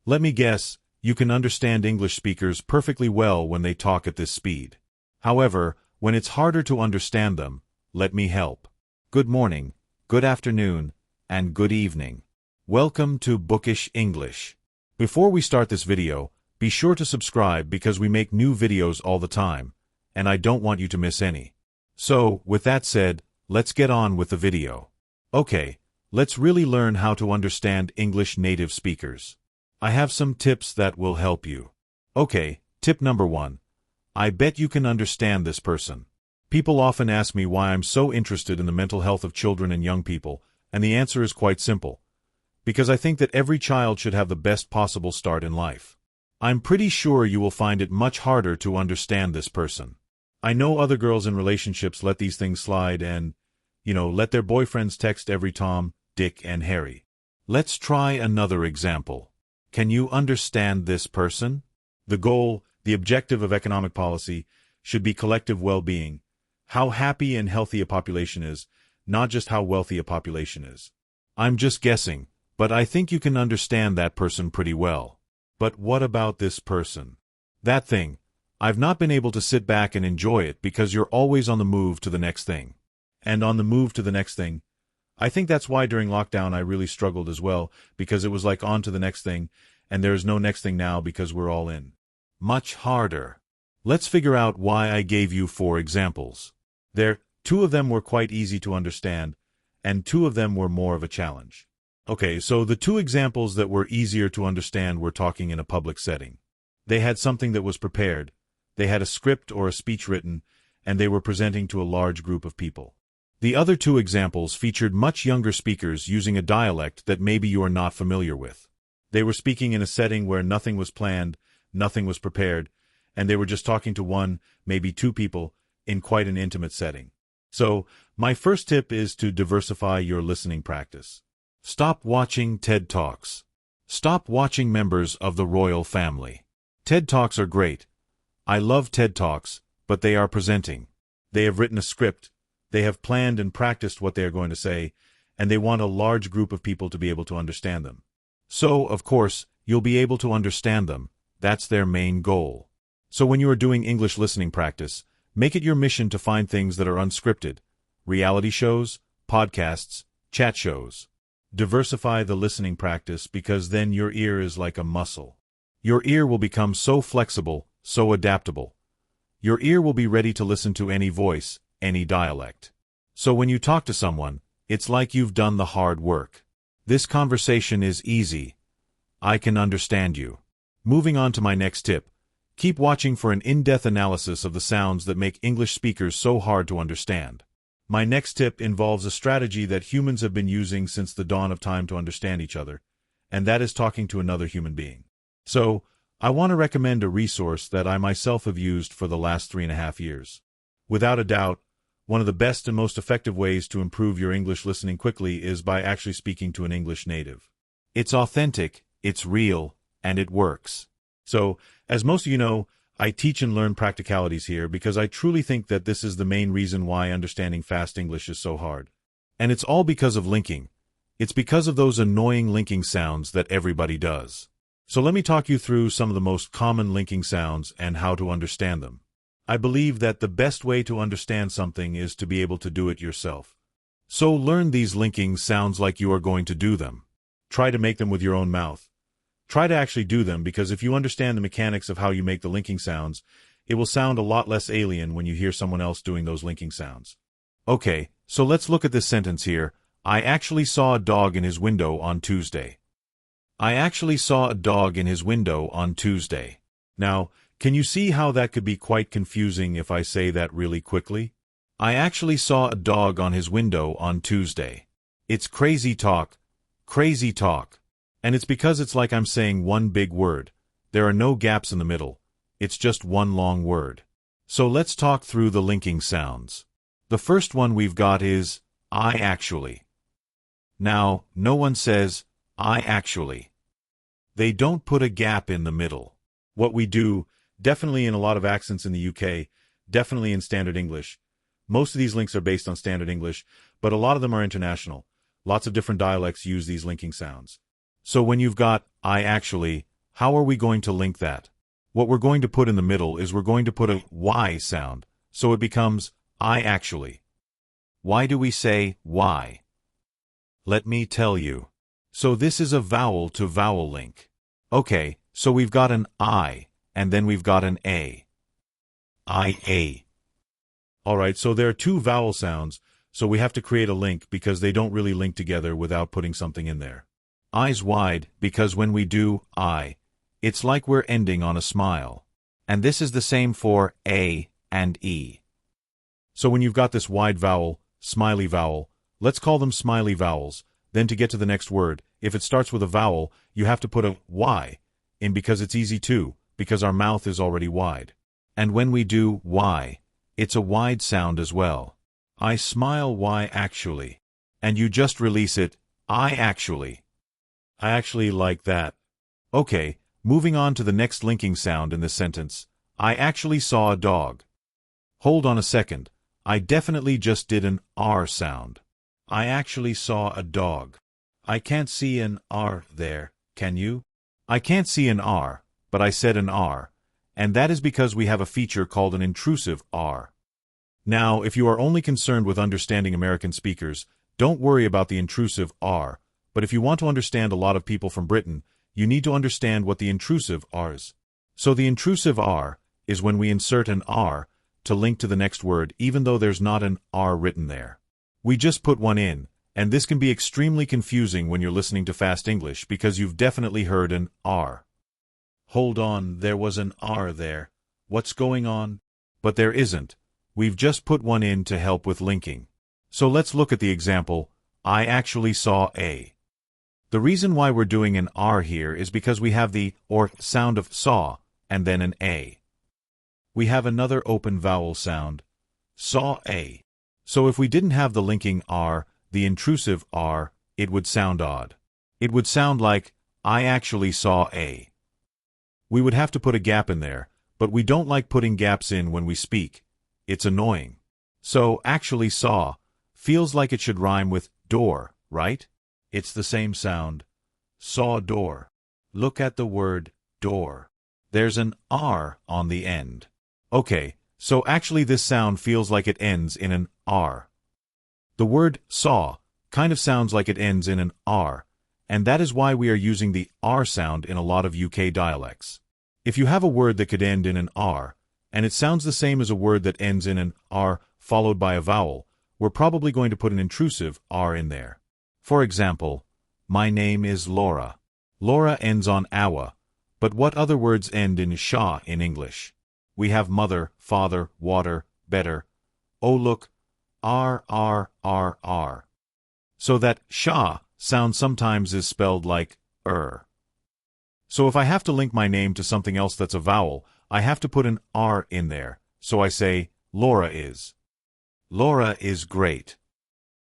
Let me guess, you can understand English speakers perfectly well when they talk at this speed. However, when it's harder to understand them, let me help. Good morning, good afternoon, and good evening. Welcome to Bookish English. Before we start this video, be sure to subscribe because we make new videos all the time, and I don't want you to miss any. So, with that said, let's get on with the video. Okay, let's really learn how to understand English native speakers. I have some tips that will help you. Okay, tip number 1. I bet you can understand this person. People often ask me why I'm so interested in the mental health of children and young people, and the answer is quite simple. Because I think that every child should have the best possible start in life. I'm pretty sure you will find it much harder to understand this person. I know other girls in relationships let these things slide and, let their boyfriends text every Tom, Dick, and Harry. Let's try another example. Can you understand this person? The goal, the objective of economic policy, should be collective well-being. How happy and healthy a population is, not just how wealthy a population is. I'm just guessing, but I think you can understand that person pretty well. But what about this person? That thing. I've not been able to sit back and enjoy it because you're always on the move to the next thing. And on the move to the next thing. I think that's why during lockdown I really struggled as well, because it was like on to the next thing, and there's no next thing now because we're all in. Much harder. Let's figure out why I gave you 4 examples. Two of them were quite easy to understand, and 2 of them were more of a challenge. Okay, so the 2 examples that were easier to understand were talking in a public setting. They had something that was prepared, they had a script or a speech written, and they were presenting to a large group of people. The other 2 examples featured much younger speakers using a dialect that maybe you are not familiar with. They were speaking in a setting where nothing was planned, nothing was prepared, and they were just talking to 1, maybe 2 people, in quite an intimate setting. So, my first tip is to diversify your listening practice. Stop watching TED Talks. Stop watching members of the royal family. TED Talks are great. I love TED Talks, but they are presenting. They have written a script, they have planned and practiced what they are going to say, and they want a large group of people to be able to understand them. So, of course, you'll be able to understand them. That's their main goal. So when you are doing English listening practice, make it your mission to find things that are unscripted. Reality shows, podcasts, chat shows. Diversify the listening practice because then your ear is like a muscle. Your ear will become so flexible, so adaptable. Your ear will be ready to listen to any voice, any dialect. So when you talk to someone, it's like you've done the hard work. This conversation is easy. I can understand you. Moving on to my next tip. Keep watching for an in-depth analysis of the sounds that make English speakers so hard to understand. My next tip involves a strategy that humans have been using since the dawn of time to understand each other, and that is talking to another human being. So, I want to recommend a resource that I myself have used for the last 3.5 years. Without a doubt, one of the best and most effective ways to improve your English listening quickly is by actually speaking to an English native. It's authentic, it's real, and it works. So, as most of you know, I teach and learn practicalities here because I truly think that this is the main reason why understanding fast English is so hard. And it's all because of linking. It's because of those annoying linking sounds that everybody does. So let me talk you through some of the most common linking sounds and how to understand them. I believe that the best way to understand something is to be able to do it yourself. So learn these linking sounds like you are going to do them. Try to make them with your own mouth. Try to actually do them because if you understand the mechanics of how you make the linking sounds, it will sound a lot less alien when you hear someone else doing those linking sounds. Okay, so let's look at this sentence here. I actually saw a dog in his window on Tuesday. I actually saw a dog in his window on Tuesday. Now, can you see how that could be quite confusing if I say that really quickly? I actually saw a dog on his window on Tuesday. It's crazy talk. Crazy talk. And it's because it's like I'm saying one big word. There are no gaps in the middle. It's just one long word. So let's talk through the linking sounds. The first one we've got is, I actually. Now, no one says, I actually. They don't put a gap in the middle. What we do, definitely in a lot of accents in the UK, definitely in standard English. Most of these links are based on standard English, but a lot of them are international. Lots of different dialects use these linking sounds. So when you've got, I actually, How are we going to link that? What we're going to put in the middle is we're going to put a Y sound, so it becomes I actually. Why do we say Y? Let me tell you. So this is a vowel to vowel link. Okay, so we've got an I, and then we've got an A. I-A. Alright, so there are two vowel sounds, so we have to create a link because they don't really link together without putting something in there. Eyes wide, because when we do I, it's like we're ending on a smile. And this is the same for A and E. So when you've got this wide vowel, smiley vowel, let's call them smiley vowels. Then to get to the next word, if it starts with a vowel, you have to put a Y in because it's easy too, because our mouth is already wide. And when we do Y, it's a wide sound as well. I smile Y actually. And you just release it, I actually. I actually like that. Okay, moving on to the next linking sound in this sentence. I actually saw a dog. Hold on a second. I definitely just did an R sound. I actually saw a dog. I can't see an R there, can you? I can't see an R, but I said an R, and that is because we have a feature called an intrusive R. Now, if you are only concerned with understanding American speakers, don't worry about the intrusive R, but if you want to understand a lot of people from Britain, you need to understand what the intrusive R is. So the intrusive R is when we insert an R to link to the next word even though there's not an R written there. We just put one in, and this can be extremely confusing when you're listening to fast English because you've definitely heard an R. Hold on, there was an R there. What's going on? But there isn't. We've just put one in to help with linking. So let's look at the example, I actually saw a. The reason why we're doing an R here is because we have the or sound of saw and then an A. We have another open vowel sound, saw a. So if we didn't have the linking R, the intrusive R, it would sound odd. It would sound like, I actually saw a. We would have to put a gap in there, but we don't like putting gaps in when we speak. It's annoying. So, actually saw, feels like it should rhyme with door, right? It's the same sound. Saw door. Look at the word door. There's an R on the end. Okay, so actually this sound feels like it ends in an R. The word saw kind of sounds like it ends in an R, and that is why we are using the R sound in a lot of UK dialects. If you have a word that could end in an R, and it sounds the same as a word that ends in an R followed by a vowel, we're probably going to put an intrusive R in there. For example, my name is Laura. Laura ends on awa, but what other words end in sha in English? We have mother, father, water, better. Oh look, R. So that sha sound sometimes is spelled like So if I have to link my name to something else that's a vowel, I have to put an R in there. So I say, Laura is. Laura is great.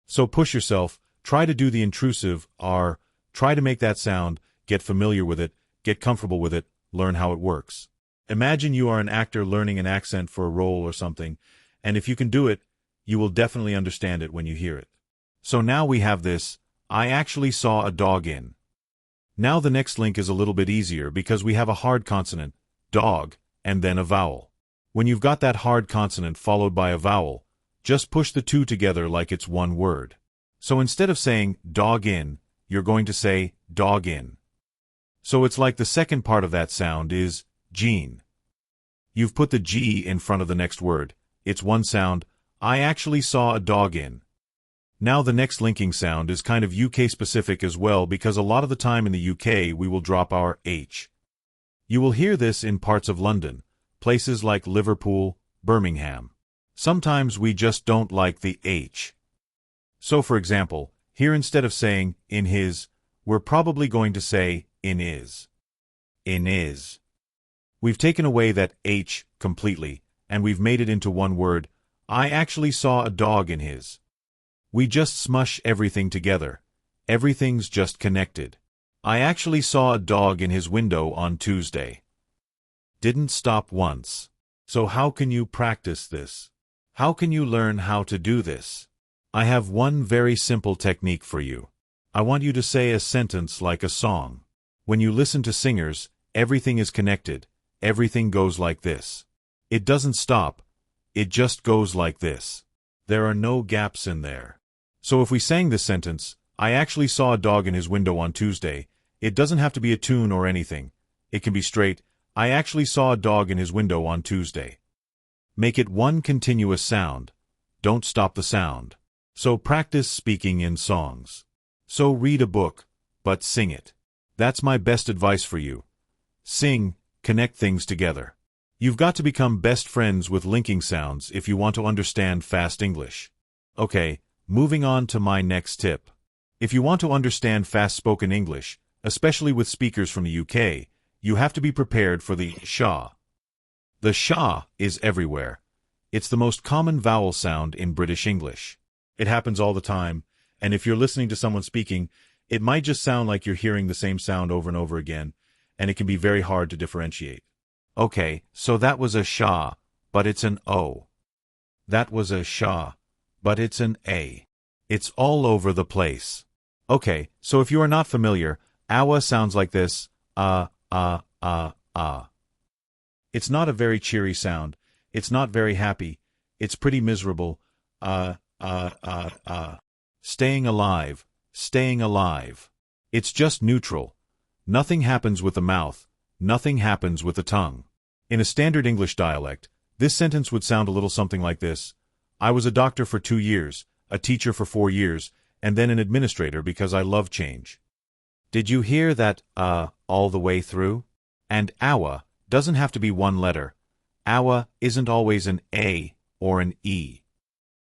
So push yourself, try to do the intrusive R, try to make that sound, get familiar with it, get comfortable with it, learn how it works. Imagine you are an actor learning an accent for a role or something, and if you can do it, you will definitely understand it when you hear it. So now we have this, I actually saw a dog in. Now the next link is a little bit easier because we have a hard consonant, dog, and then a vowel. When you've got that hard consonant followed by a vowel, just push the two together like it's one word. So instead of saying dog in, you're going to say dog in. So it's like the second part of that sound is Jean. You've put the G in front of the next word. It's one sound, I actually saw a dog in. Now the next linking sound is kind of UK specific as well because a lot of the time in the UK we will drop our H. You will hear this in parts of London, places like Liverpool, Birmingham. Sometimes we just don't like the H. So for example, here instead of saying in his, we're probably going to say in is. In is. We've taken away that H completely, and we've made it into one word, I actually saw a dog in his. We just smush everything together. Everything's just connected. I actually saw a dog in his window on Tuesday. Didn't stop once. So how can you practice this? How can you learn how to do this? I have one very simple technique for you. I want you to say a sentence like a song. When you listen to singers, Everything is connected. Everything goes like this. It doesn't stop. It just goes like this. There are no gaps in there. So if we sang this sentence, I actually saw a dog in his window on Tuesday, it doesn't have to be a tune or anything. It can be straight, I actually saw a dog in his window on Tuesday. Make it one continuous sound. Don't stop the sound. So practice speaking in songs. So read a book, but sing it. That's my best advice for you. Sing, connect things together. You've got to become best friends with linking sounds if you want to understand fast English. Okay, moving on to my next tip. If you want to understand fast-spoken English, especially with speakers from the UK, you have to be prepared for the sha. The sha is everywhere. It's the most common vowel sound in British English. It happens all the time, and if you're listening to someone speaking, it might just sound like you're hearing the same sound over and over again, and it can be very hard to differentiate. Okay, so that was a sha, but it's an o. That was a sha, but it's an a. It's all over the place. Okay, so if you are not familiar, awa sounds like this, It's not a very cheery sound. It's not very happy. It's pretty miserable. Staying alive, staying alive. It's just neutral. Nothing happens with the mouth. Nothing happens with the tongue. In a standard English dialect, this sentence would sound a little something like this. I was a doctor for 2 years, a teacher for 4 years, and then an administrator because I love change. Did you hear that, all the way through? And awa doesn't have to be one letter. Awa isn't always an A or an E.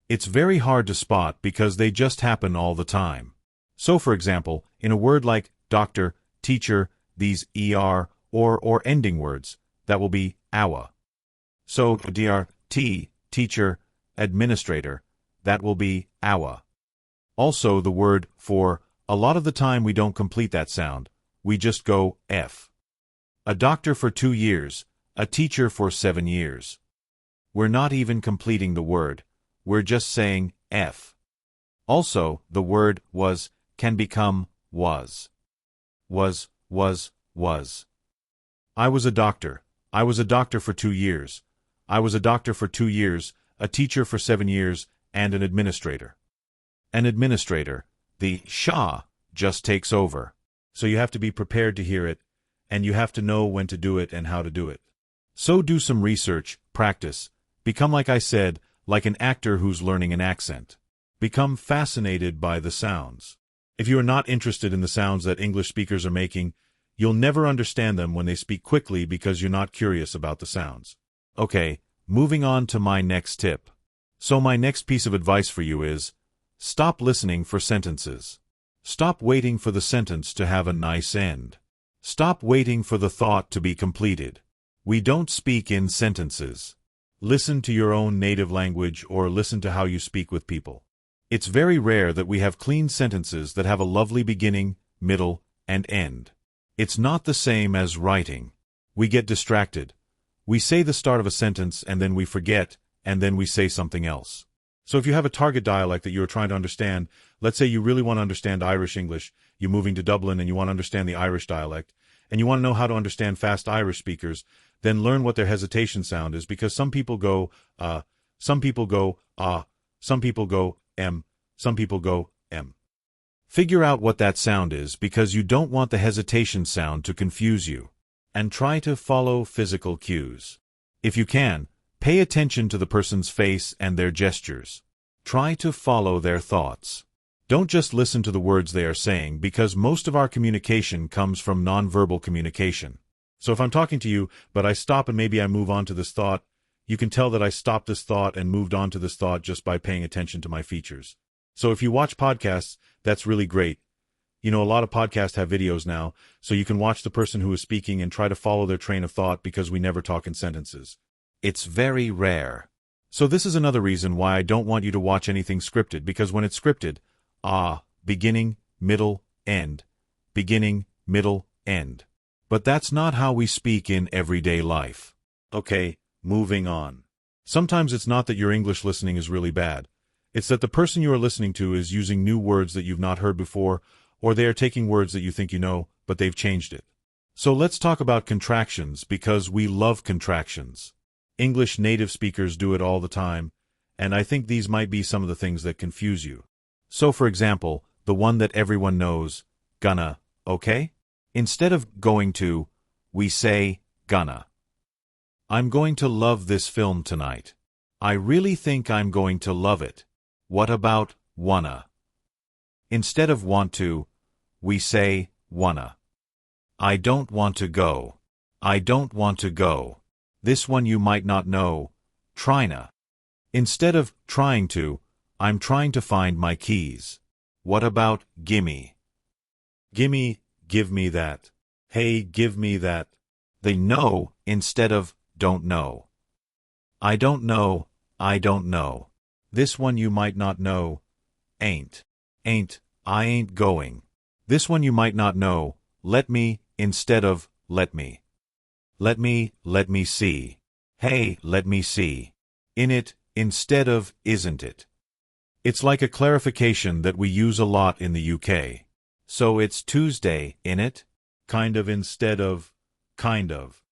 It's very hard to spot because they just happen all the time. So, for example, in a word like doctor, teacher, these er or ending words, that will be awa. So, drt, teacher, administrator, that will be awa. Also, the word for, a lot of the time we don't complete that sound. We just go f. A doctor for 2 years, a teacher for 7 years. We're not even completing the word. We're just saying f. Also, the word was can become was. Was. I was a doctor. I was a doctor for 2 years. I was a doctor for 2 years, a teacher for 7 years, and an administrator. An administrator, the sha, just takes over. So you have to be prepared to hear it, and you have to know when to do it and how to do it. So do some research, practice. Become, like I said, like an actor who's learning an accent. Become fascinated by the sounds. If you are not interested in the sounds that English speakers are making, you'll never understand them when they speak quickly because you're not curious about the sounds. Okay, moving on to my next tip. So my next piece of advice for you is, stop listening for sentences. Stop waiting for the sentence to have a nice end. Stop waiting for the thought to be completed. We don't speak in sentences. Listen to your own native language or listen to how you speak with people. It's very rare that we have clean sentences that have a lovely beginning, middle, and end. It's not the same as writing. We get distracted. We say the start of a sentence and then we forget, and then we say something else. So if you have a target dialect that you're trying to understand, let's say you really want to understand Irish English, you're moving to Dublin and you want to understand the Irish dialect, and you want to know how to understand fast Irish speakers, then learn what their hesitation sound is, because some people go, some people go, some people go, some people go, m. Figure out what that sound is because you don't want the hesitation sound to confuse you. And try to follow physical cues. If you can, pay attention to the person's face and their gestures. Try to follow their thoughts. Don't just listen to the words they are saying because most of our communication comes from nonverbal communication. So if I'm talking to you, but I stop and maybe I move on to this thought, you can tell that I stopped this thought and moved on to this thought just by paying attention to my features. So if you watch podcasts, that's really great. You know, a lot of podcasts have videos now, so you can watch the person who is speaking and try to follow their train of thought because we never talk in sentences. It's very rare. So this is another reason why I don't want you to watch anything scripted, because when it's scripted, beginning, middle, end. Beginning, middle, end. But that's not how we speak in everyday life. Okay, moving on. Sometimes it's not that your English listening is really bad. It's that the person you are listening to is using new words that you've not heard before, or they are taking words that you think you know, but they've changed it. So let's talk about contractions because we love contractions. English native speakers do it all the time, and I think these might be some of the things that confuse you. So for example, the one that everyone knows, gonna, okay? Instead of going to, we say gonna. I'm going to love this film tonight. I really think I'm going to love it. What about wanna? Instead of want to, we say wanna. I don't want to go. I don't want to go. This one you might not know, tryna. Instead of trying to, I'm trying to find my keys. What about gimme? Gimme, give me that. Hey, give me that. They know instead of don't know. I don't know, I don't know. This one you might not know, ain't. Ain't, I ain't going. This one you might not know, let me, instead of let me. Let me see. Hey, let me see. In it, instead of isn't it. It's like a clarification that we use a lot in the UK. So it's Tuesday, innit? Kind of instead of kind of.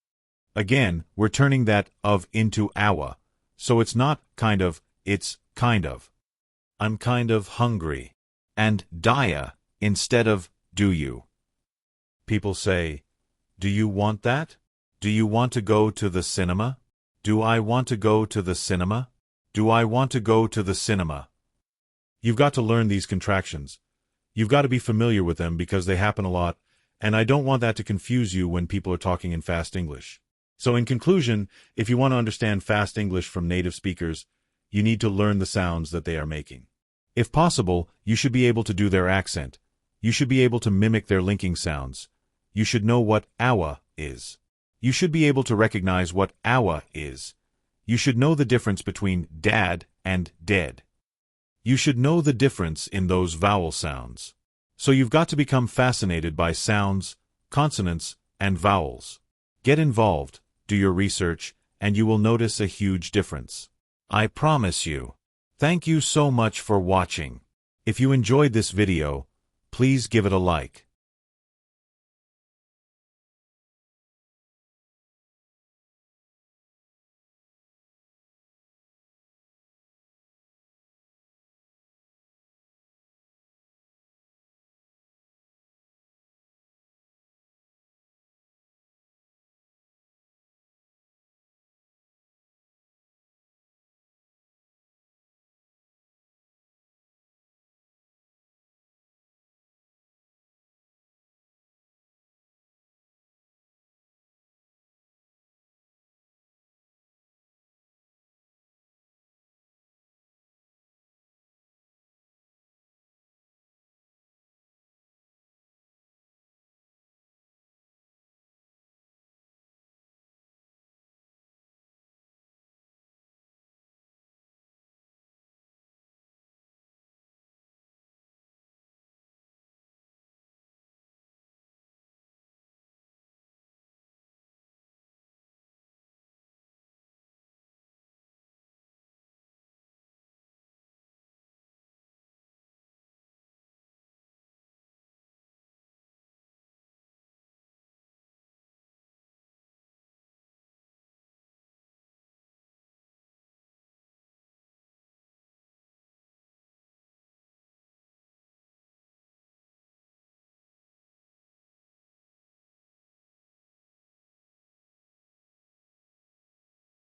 Again, we're turning that of into our. So it's not kind of, it's kind of. I'm kind of hungry. And dia instead of do you. People say, do you want that? Do you want to go to the cinema? Do I want to go to the cinema? Do I want to go to the cinema? You've got to learn these contractions. You've got to be familiar with them because they happen a lot, and I don't want that to confuse you when people are talking in fast English. So in conclusion, if you want to understand fast English from native speakers, you need to learn the sounds that they are making. If possible, you should be able to do their accent. You should be able to mimic their linking sounds. You should know what awa is. You should be able to recognize what awa is. You should know the difference between dad and dead. You should know the difference in those vowel sounds. So you've got to become fascinated by sounds, consonants, and vowels. Get involved, do your research, and you will notice a huge difference. I promise you. Thank you so much for watching. If you enjoyed this video, please give it a like.